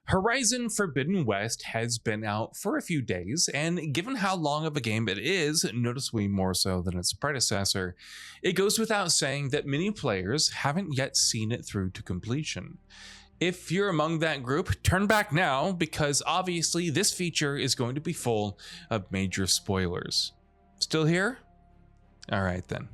Horizon Forbidden West has been out for a few days, and given how long of a game it is, noticeably more so than its predecessor, it goes without saying that many players haven't yet seen it through to completion. If you're among that group, turn back now, because obviously this feature is going to be full of major spoilers. Still here? Alright then.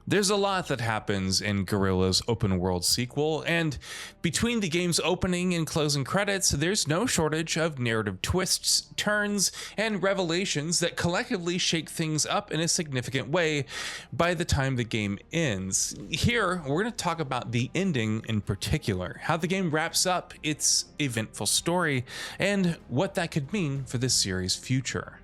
There's a lot that happens in Guerrilla's open world sequel, and between the game's opening and closing credits, there's no shortage of narrative twists, turns, and revelations that collectively shake things up in a significant way by the time the game ends. Here, we're going to talk about the ending in particular, how the game wraps up its eventful story, and what that could mean for the series' future.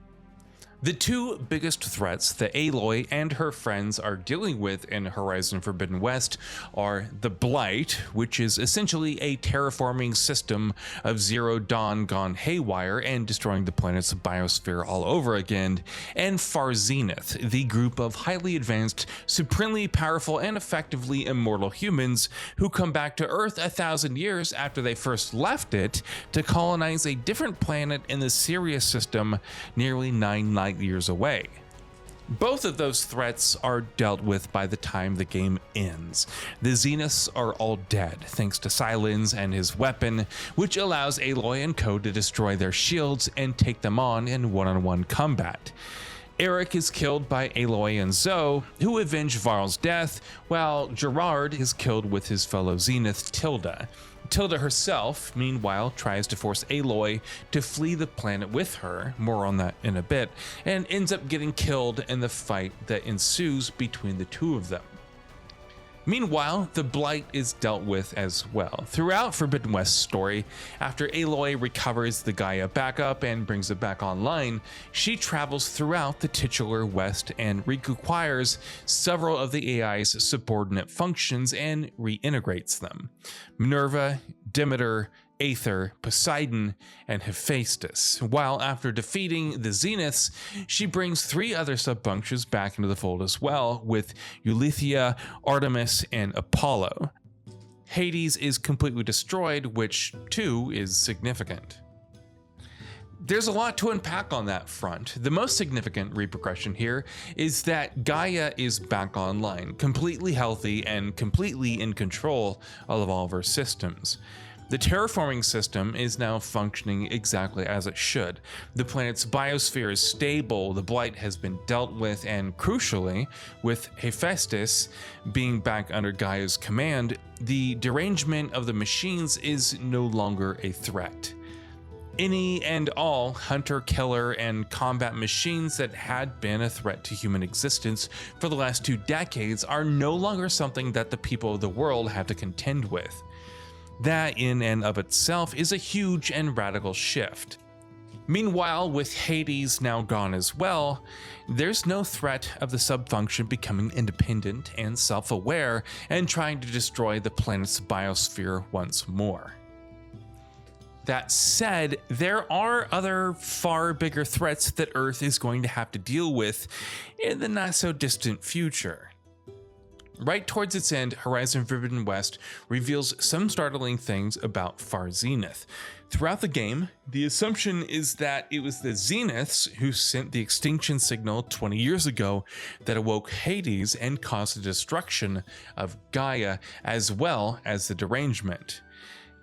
The two biggest threats that Aloy and her friends are dealing with in Horizon Forbidden West are the Blight, which is essentially a terraforming system of Zero Dawn gone haywire and destroying the planet's biosphere all over again, and Far Zenith, the group of highly advanced, supremely powerful, and effectively immortal humans who come back to Earth 1,000 years after they first left it to colonize a different planet in the Sirius system nearly 9 light years away. Both of those threats are dealt with by the time the game ends. The Zeniths are all dead thanks to Silence and his weapon, which allows Aloy and co to destroy their shields and take them on in one-on-one combat. Eric is killed by Aloy and Zoe, who avenge Varl's death, while Gerard is killed with his fellow Zenith, Tilda. Tilda herself, meanwhile, tries to force Aloy to flee the planet with her, more on that in a bit, and ends up getting killed in the fight that ensues between the two of them. Meanwhile, the Blight is dealt with as well. Throughout Forbidden West's story, after Aloy recovers the Gaia back up and brings it back online, she travels throughout the titular West and reacquires several of the AI's subordinate functions and reintegrates them. Minerva, Demeter, Aether, Poseidon, and Hephaestus, while after defeating the Zeniths, she brings 3 other subfunctions back into the fold as well, with Eulythia, Artemis, and Apollo. Hades is completely destroyed, which too is significant. There's a lot to unpack on that front. The most significant repercussion here is that Gaia is back online, completely healthy and completely in control of all of her systems. The terraforming system is now functioning exactly as it should. The planet's biosphere is stable, the Blight has been dealt with, and crucially, with Hephaestus being back under Gaia's command, the derangement of the machines is no longer a threat. Any and all hunter-killer and combat machines that had been a threat to human existence for the last 2 decades are no longer something that the people of the world have to contend with. That in and of itself is a huge and radical shift. Meanwhile, with Hades now gone as well, there's no threat of the subfunction becoming independent and self-aware and trying to destroy the planet's biosphere once more. That said, there are other far bigger threats that Earth is going to have to deal with in the not so distant future. Right towards its end, Horizon Forbidden West reveals some startling things about Far Zenith. Throughout the game, the assumption is that it was the Zeniths who sent the extinction signal 20 years ago that awoke Hades and caused the destruction of Gaia as well as the derangement.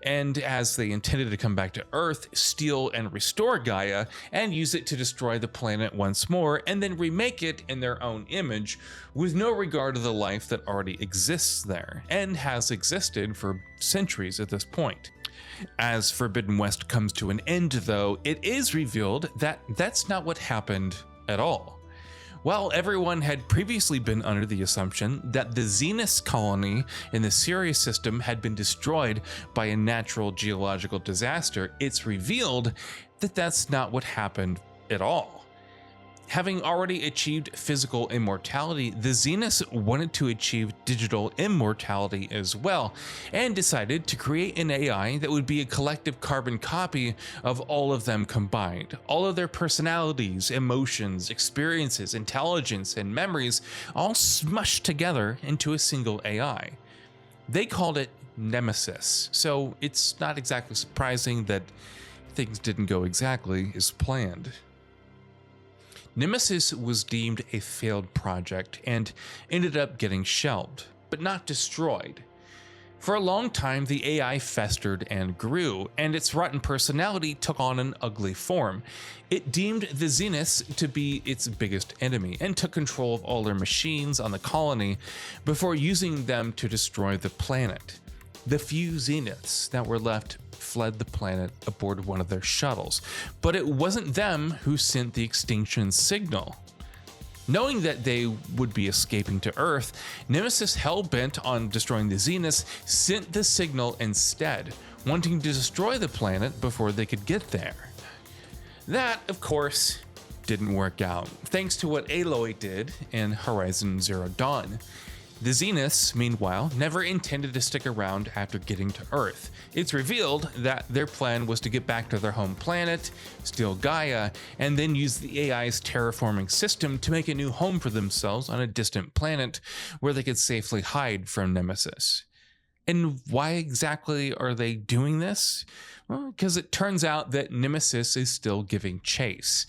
And as they intended to come back to Earth, steal and restore Gaia, and use it to destroy the planet once more, and then remake it in their own image, with no regard to the life that already exists there, and has existed for centuries at this point. As Forbidden West comes to an end, though, it is revealed that that's not what happened at all. While everyone had previously been under the assumption that the Zenith colony in the Sirius system had been destroyed by a natural geological disaster, it's revealed that that's not what happened at all. Having already achieved physical immortality, the Zeniths wanted to achieve digital immortality as well, and decided to create an AI that would be a collective carbon copy of all of them combined. All of their personalities, emotions, experiences, intelligence, and memories all smushed together into a single AI. They called it Nemesis, so it's not exactly surprising that things didn't go exactly as planned. Nemesis was deemed a failed project and ended up getting shelved, but not destroyed. For a long time, the AI festered and grew, and its rotten personality took on an ugly form. It deemed the Zeniths to be its biggest enemy and took control of all their machines on the colony before using them to destroy the planet. The few Zeniths that were left fled the planet aboard one of their shuttles, but it wasn't them who sent the extinction signal. Knowing that they would be escaping to Earth, Nemesis, hell-bent on destroying the Zeniths, sent the signal instead, wanting to destroy the planet before they could get there. That, of course, didn't work out, thanks to what Aloy did in Horizon Zero Dawn. The Zeniths, meanwhile, never intended to stick around after getting to Earth. It's revealed that their plan was to get back to their home planet, steal Gaia, and then use the AI's terraforming system to make a new home for themselves on a distant planet where they could safely hide from Nemesis. And why exactly are they doing this? Well, because it turns out that Nemesis is still giving chase.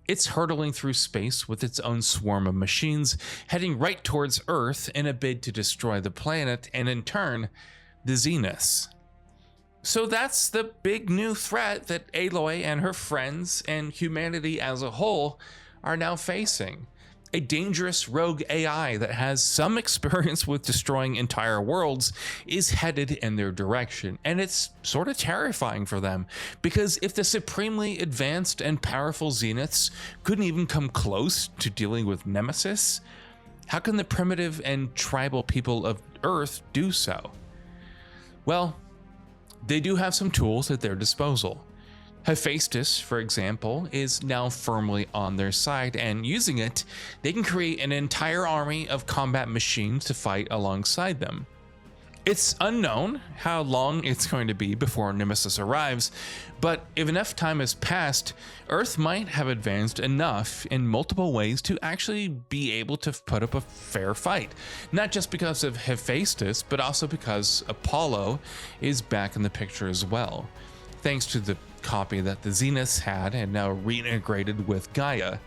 It's hurtling through space with its own swarm of machines, heading right towards Earth in a bid to destroy the planet and, in turn, the Zeniths. So that's the big new threat that Aloy and her friends and humanity as a whole are now facing. A dangerous rogue AI that has some experience with destroying entire worlds is headed in their direction, and it's sort of terrifying for them, because if the supremely advanced and powerful Zeniths couldn't even come close to dealing with Nemesis, how can the primitive and tribal people of Earth do so? Well, they do have some tools at their disposal. Hephaestus, for example, is now firmly on their side, and using it, they can create an entire army of combat machines to fight alongside them. It's unknown how long it's going to be before Nemesis arrives, but if enough time has passed, Earth might have advanced enough in multiple ways to actually be able to put up a fair fight. Not just because of Hephaestus, but also because Apollo is back in the picture as well, thanks to the copy that the Zeniths had and now reintegrated with Gaia.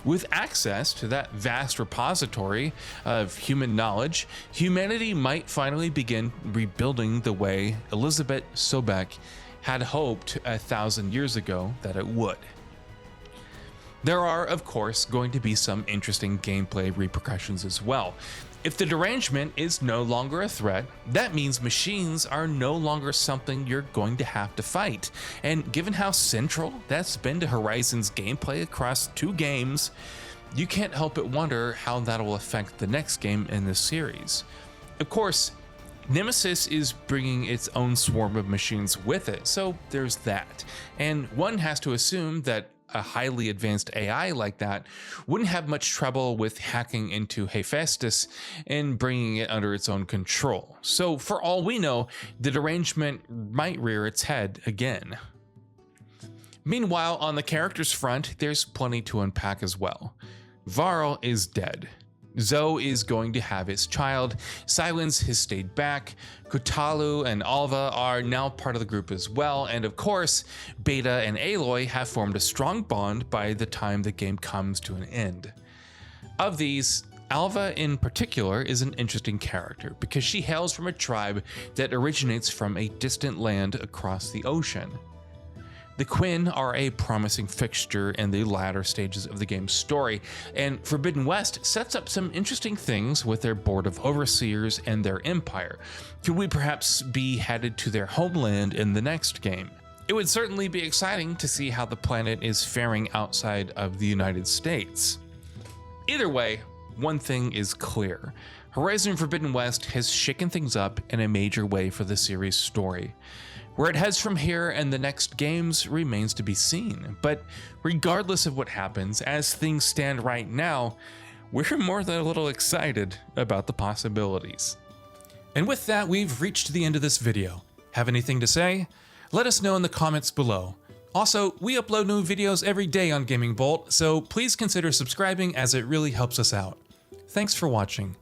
With access to that vast repository of human knowledge, humanity might finally begin rebuilding the way Elizabeth Sobek had hoped 1,000 years ago that it would. There are, of course, going to be some interesting gameplay repercussions as well. If the derangement is no longer a threat, that means machines are no longer something you're going to have to fight. And given how central that's been to Horizon's gameplay across 2 games, you can't help but wonder how that will affect the next game in this series. Of course, Nemesis is bringing its own swarm of machines with it, so there's that. And one has to assume that a highly advanced AI like that wouldn't have much trouble with hacking into Hephaestus and bringing it under its own control. So for all we know, the derangement might rear its head again. Meanwhile, on the characters front, there's plenty to unpack as well. Varl is dead. Zoe is going to have his child, Silence has stayed back, Kotalu and Alva are now part of the group as well, and of course, Beta and Aloy have formed a strong bond by the time the game comes to an end. Of these, Alva in particular is an interesting character because she hails from a tribe that originates from a distant land across the ocean. The Quinn are a promising fixture in the latter stages of the game's story, and Forbidden West sets up some interesting things with their board of overseers and their empire. Could we perhaps be headed to their homeland in the next game? It would certainly be exciting to see how the planet is faring outside of the United States. Either way, one thing is clear. Horizon Forbidden West has shaken things up in a major way for the series' story. Where it heads from here and the next games remains to be seen, but regardless of what happens, as things stand right now, we're more than a little excited about the possibilities. And with that, we've reached the end of this video. Have anything to say? Let us know in the comments below. Also, we upload new videos every day on GamingBolt, so please consider subscribing as it really helps us out. Thanks for watching.